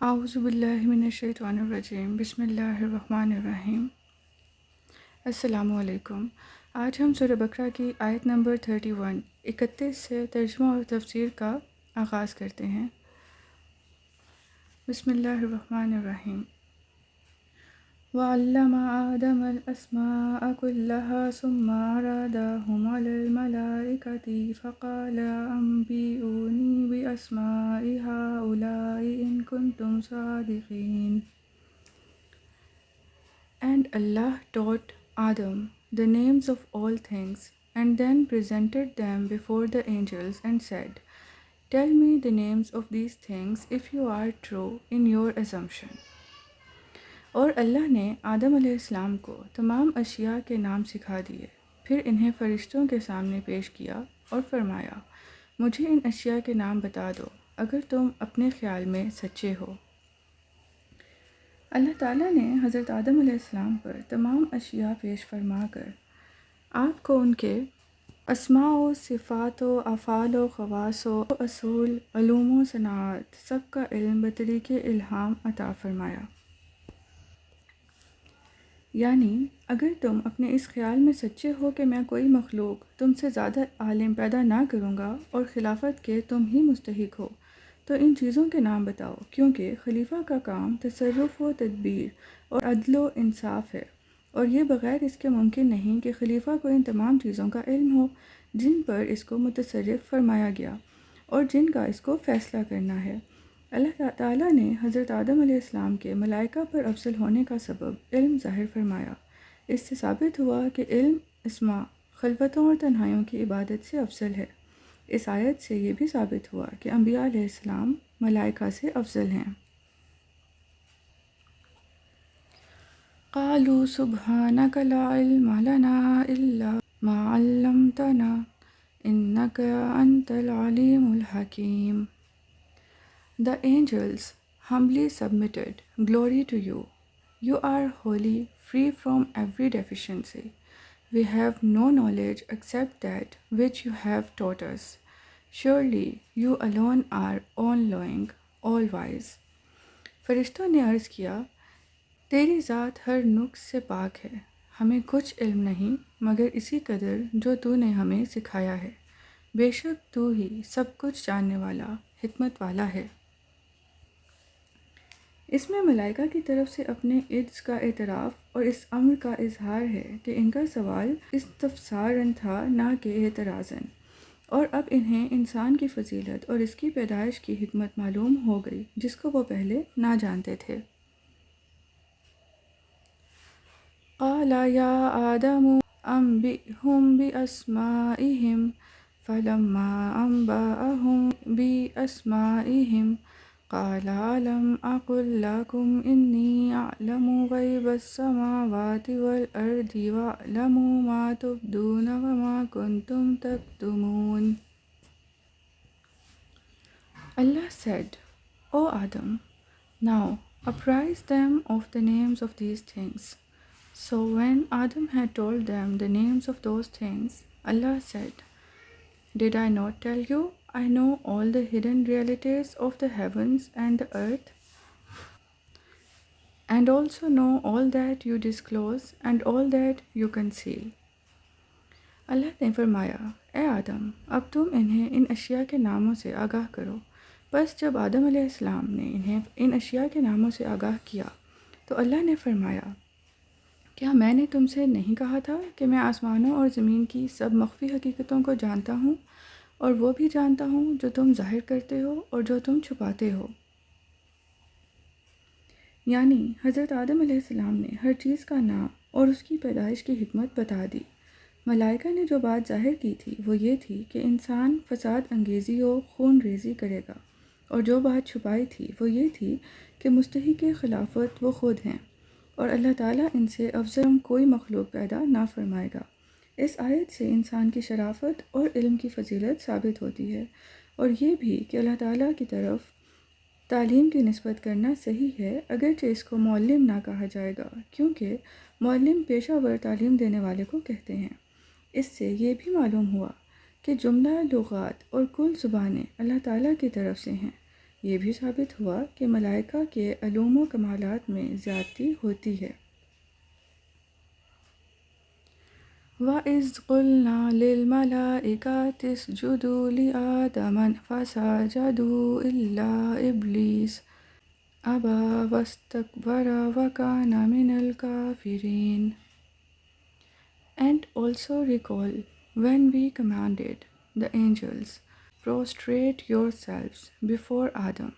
اعوذ باللہ من الشیطان الرجیم، بسم اللہ الرحمن الرحیم۔ السلام علیکم۔ آج ہم سورہ بقرہ کی آیت نمبر 31 سے ترجمہ اور تفسیر کا آغاز کرتے ہیں۔ بسم اللہ الرحمن الرحیم۔ وَعَلَّمَ آدَمَ الْأَسْمَاءَ كُلَّهَا ثُمَّ عَرَضَهُمْ عَلَى الْمَلَائِكَةِ فَقَالَ أَنبِئُونِي بِأَسْمَاءِ هَؤُلَاءِ إِن كُنتُمْ صَادِقِينَ۔ And Allah taught Adam the names of all things, and then presented them before the angels and said, "Tell me the names of these things if you are true in your assumption." اور اللہ نے آدم علیہ السلام کو تمام اشیاء کے نام سکھا دیے، پھر انہیں فرشتوں کے سامنے پیش کیا اور فرمایا، مجھے ان اشیاء کے نام بتا دو اگر تم اپنے خیال میں سچے ہو۔ اللہ تعالیٰ نے حضرت آدم علیہ السلام پر تمام اشیاء پیش فرما کر آپ کو ان کے اسماء و صفات و افعال و خواص و اصول، علوم و صناعت سب کا علم بطریق الہام عطا فرمایا۔ یعنی اگر تم اپنے اس خیال میں سچے ہو کہ میں کوئی مخلوق تم سے زیادہ عالم پیدا نہ کروں گا اور خلافت کے تم ہی مستحق ہو، تو ان چیزوں کے نام بتاؤ، کیونکہ خلیفہ کا کام تصرف و تدبیر اور عدل و انصاف ہے، اور یہ بغیر اس کے ممکن نہیں کہ خلیفہ کو ان تمام چیزوں کا علم ہو جن پر اس کو متصرف فرمایا گیا اور جن کا اس کو فیصلہ کرنا ہے۔ اللہ تعالیٰ نے حضرت آدم علیہ السلام کے ملائکہ پر افضل ہونے کا سبب علم ظاہر فرمایا۔ اس سے ثابت ہوا کہ علم اسماء، خلوتوں اور تنہائیوں کی عبادت سے افضل ہے۔ اس آیت سے یہ بھی ثابت ہوا کہ انبیاء علیہ السلام ملائکہ سے افضل ہیں۔ قالوا سبحانک لا علم لنا الا ما علمتنا انک انت العلیم الحکیم۔ The angels humbly submitted, "Glory to you. You are holy, free from every deficiency. We have no knowledge except that which you have taught us. Surely you alone are all-knowing, all-wise." فرشتوں نے عرض کیا، تیری ذات ہر نقص سے پاک ہے، ہمیں کچھ علم نہیں مگر اسی قدر جو تو نے ہمیں سکھایا ہے، بے شک تو ہی سب کچھ جاننے والا، حکمت والا ہے۔ اس میں ملائکہ کی طرف سے اپنے عجز کا اعتراف اور اس امر کا اظہار ہے کہ ان کا سوال استفساراً تھا نہ کہ اعتراضاً، اور اب انہیں انسان کی فضیلت اور اس کی پیدائش کی حکمت معلوم ہو گئی جس کو وہ پہلے نہ جانتے تھے۔ قال یا آدم انبئہم باسمائہم فلما انبأہم باسمائہم قال ألم أقل لكم إني أعلم غيب السماوات والأرض وأعلم ما تبدون وما كنتم تكتمون۔ Allah said, O Adam, now apprise them of the names of these things. So when Adam had told them the names of those things, Allah said, Did I not tell you? I know all the hidden realities of the heavens and the earth, and also know all that you disclose and all that you conceal. اللہ نے فرمایا، اے آدم، اب تم انہیں ان اشیاء کے ناموں سے آگاہ کرو۔ بس جب آدم علیہ السلام نے انہیں ان اشیاء کے ناموں سے آگاہ کیا تو اللہ نے فرمایا، کیا میں نے تم سے نہیں کہا تھا کہ میں آسمانوں اور زمین کی سب مخفی حقیقتوں کو جانتا ہوں، اور وہ بھی جانتا ہوں جو تم ظاہر کرتے ہو اور جو تم چھپاتے ہو۔ یعنی حضرت آدم علیہ السلام نے ہر چیز کا نام اور اس کی پیدائش کی حکمت بتا دی۔ ملائکہ نے جو بات ظاہر کی تھی وہ یہ تھی کہ انسان فساد انگیزی و خون ریزی کرے گا، اور جو بات چھپائی تھی وہ یہ تھی کہ مستحق خلافت وہ خود ہیں، اور اللہ تعالیٰ ان سے افضل کوئی مخلوق پیدا نہ فرمائے گا۔ اس آیت سے انسان کی شرافت اور علم کی فضیلت ثابت ہوتی ہے، اور یہ بھی کہ اللہ تعالیٰ کی طرف تعلیم کی نسبت کرنا صحیح ہے اگرچہ اس کو معلم نہ کہا جائے گا، کیونکہ معلم پیشہ ور تعلیم دینے والے کو کہتے ہیں۔ اس سے یہ بھی معلوم ہوا کہ جملہ لغات اور کل زبانیں اللہ تعالیٰ کی طرف سے ہیں، یہ بھی ثابت ہوا کہ ملائکہ کے علوم و کمالات میں زیادتی ہوتی ہے۔ وَإِذْ قُلْنَا لِلْمَلَائِكَةِ اسْجُدُوا لِآدَمَ فَسَجَدُوا إِلَّا إِبْلِيسَ أَبَى وَاسْتَكْبَرَ وَكَانَ مِنَ الْكَافِرِينَ. And also recall when we commanded the angels, prostrate yourselves before Adam.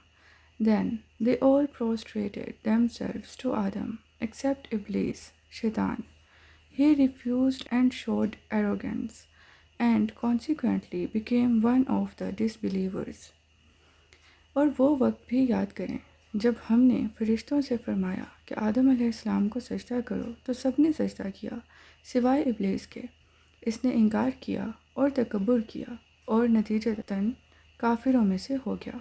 Then they all prostrated themselves to Adam, except Iblis, Shaitan. He refused and showed arrogance, and consequently became one of the disbelievers. اور وہ وقت بھی یاد کریں جب ہم نے فرشتوں سے فرمایا کہ آدم علیہ السلام کو سجدہ کرو تو سب نے سجدہ کیا سوائے ابلیس کے۔ اس نے انکار کیا اور تکبر کیا اور نتیجتاً کافروں میں سے ہو گیا۔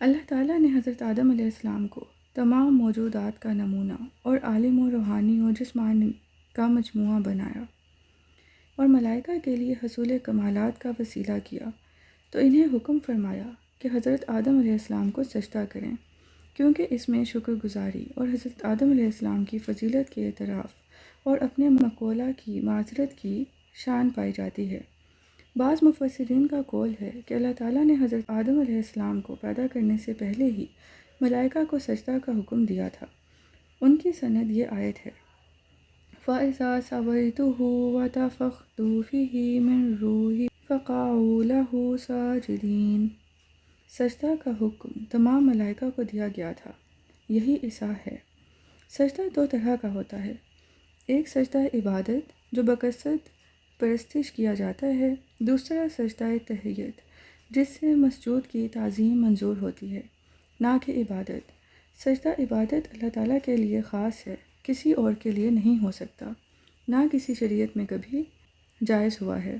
اللہ تعالیٰ نے حضرت آدم علیہ السلام کو تمام موجودات کا نمونہ اور عالم و روحانی و جسمانی کا مجموعہ بنایا اور ملائکہ کے لیے حصول کمالات کا وسیلہ کیا، تو انہیں حکم فرمایا کہ حضرت آدم علیہ السلام کو سجدہ کریں، کیونکہ اس میں شکر گزاری اور حضرت آدم علیہ السلام کی فضیلت کے اعتراف اور اپنے مقولہ کی معذرت کی شان پائی جاتی ہے۔ بعض مفسرین کا قول ہے کہ اللہ تعالیٰ نے حضرت آدم علیہ السلام کو پیدا کرنے سے پہلے ہی ملائکہ کو سجدہ کا حکم دیا تھا۔ ان کی سند یہ آیت ہے، فَإِذَا سَوَيْتُهُ وَنَفَخْتُ فِيهِ مِن رُوحِي فَقَعُوا لَهُ سَاجِدِينَ۔ سجدہ کا حکم تمام ملائکہ کو دیا گیا تھا۔ یہی عیسیٰ ہے۔ سجدہ دو طرح کا ہوتا ہے، ایک سجدہ عبادت جو بقصد پرستش کیا جاتا ہے، دوسرا سجدہ تحیت جس سے مسجود کی تعظیم منظور ہوتی ہے، نہ کہ عبادت۔ سجدہ عبادت اللہ تعالیٰ کے لیے خاص ہے، کسی اور کے لیے نہیں ہو سکتا، نہ کسی شریعت میں کبھی جائز ہوا ہے۔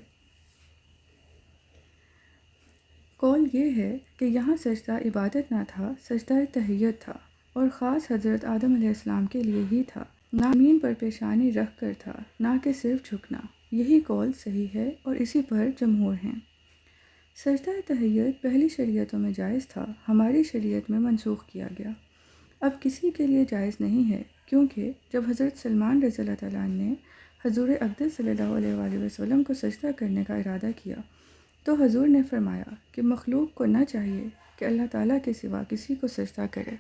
قول یہ ہے کہ یہاں سجدہ عبادت نہ تھا، سجدہ تحیت تھا، اور خاص حضرت آدم علیہ السلام کے لیے ہی تھا، نہ زمین پر پیشانی رکھ کر تھا، نہ کہ صرف جھکنا۔ یہی قول صحیح ہے اور اسی پر جمہور ہیں۔ سجدہ تحیت پہلی شریعتوں میں جائز تھا، ہماری شریعت میں منسوخ کیا گیا۔ اب کسی کے لیے جائز نہیں ہے، کیونکہ جب حضرت سلمان رضی اللہ تعالیٰ عنہ نے حضور اقدس صلی اللہ علیہ وآلہ وسلم کو سجدہ کرنے کا ارادہ کیا تو حضور نے فرمایا کہ مخلوق کو نہ چاہیے کہ اللہ تعالیٰ کے سوا کسی کو سجدہ کرے۔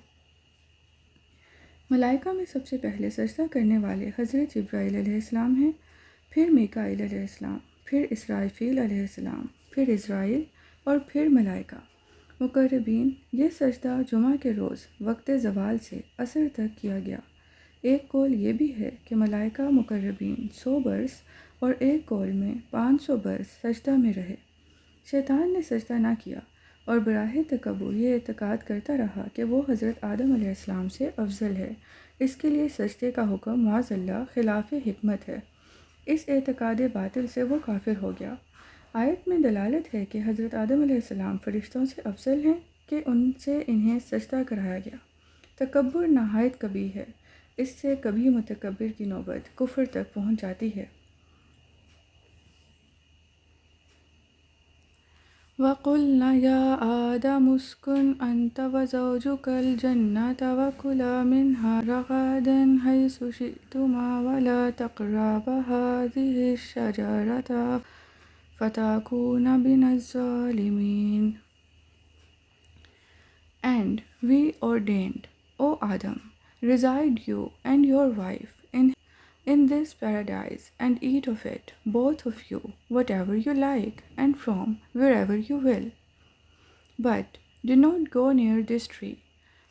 ملائکہ میں سب سے پہلے سجدہ کرنے والے حضرت جبرائیل علیہ السلام ہیں، پھر میکائیل علیہ السلام، پھر اسرافیل علیہ السلام، پھر عزرائیل اور پھر ملائکہ مقربین۔ یہ سجدہ جمعہ کے روز وقت زوال سے عصر تک کیا گیا۔ ایک قول یہ بھی ہے کہ ملائکہ مقربین 100 برس اور ایک قول میں 500 برس سجدہ میں رہے۔ شیطان نے سجدہ نہ کیا اور براہ تکبر یہ اعتقاد کرتا رہا کہ وہ حضرت آدم علیہ السلام سے افضل ہے، اس کے لیے سجدے کا حکم معاذ اللہ خلاف حکمت ہے۔ اس اعتقاد باطل سے وہ کافر ہو گیا۔ آیت میں دلالت ہے کہ حضرت آدم علیہ السلام فرشتوں سے افضل ہیں کہ ان سے انہیں سجدہ کرایا گیا۔ تکبر نہایت کبیح ہے، اس سے کبھی متکبر کی نوبت کفر تک پہنچ جاتی ہے۔ وَقُلْنَا يَا آدَمُ اسْكُنْ أَنْتَ وَزَوْجُكَ الْجَنَّةَ وَكُلَا مِنْهَا رَغَدًا حَيْثُ شِئْتُمَا وَلَا تَقْرَبَا هَٰذِهِ الشَّجَرَةَ فَتَكُونَا مِنَ الظَّالِمِينَ. And we ordained, O Adam, reside you and your wife in this paradise, and eat of it, both of you, whatever you like, and from wherever you will. But do not go near this tree,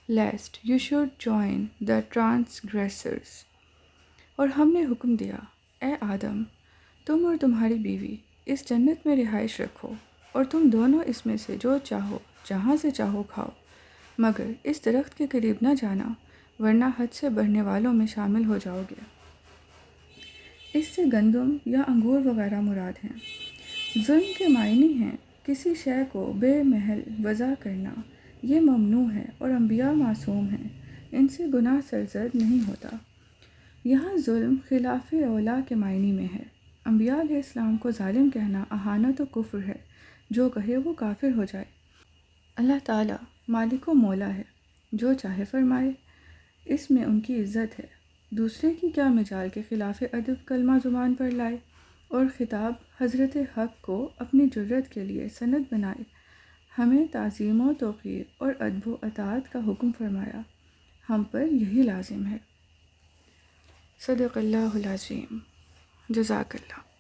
lest you should join the transgressors. اور ہم نے حکم دیا، اے آدم، تم اور تمہاری بیوی اس جنت میں رہائش رکھو، اور تم دونوں اس میں سے جو چاہو جہاں سے چاہو کھاؤ، مگر اس درخت کے قریب نہ جانا، ورنہ حد سے بڑھنے والوں میں شامل ہو جاؤ گے۔ اس سے گندم یا انگور وغیرہ مراد ہیں۔ ظلم کے معنی ہیں کسی شے کو بے محل وضع کرنا، یہ ممنوع ہے، اور انبیاء معصوم ہیں، ان سے گناہ سرزد نہیں ہوتا۔ یہاں ظلم خلاف اولا کے معنی میں ہے۔ انبیاء علیہ السلام کو ظالم کہنا اہانت و کفر ہے، جو کہے وہ کافر ہو جائے۔ اللہ تعالیٰ مالک و مولا ہے، جو چاہے فرمائے، اس میں ان کی عزت ہے۔ دوسرے کی کیا مجال کے خلاف ادب کلمہ زبان پر لائے اور خطاب حضرت حق کو اپنی جرت کے لیے سند بنائے۔ ہمیں تعظیم و توقیر اور ادب و اطاعت کا حکم فرمایا، ہم پر یہی لازم ہے۔ صدق اللہ العظیم۔ جزاک اللہ۔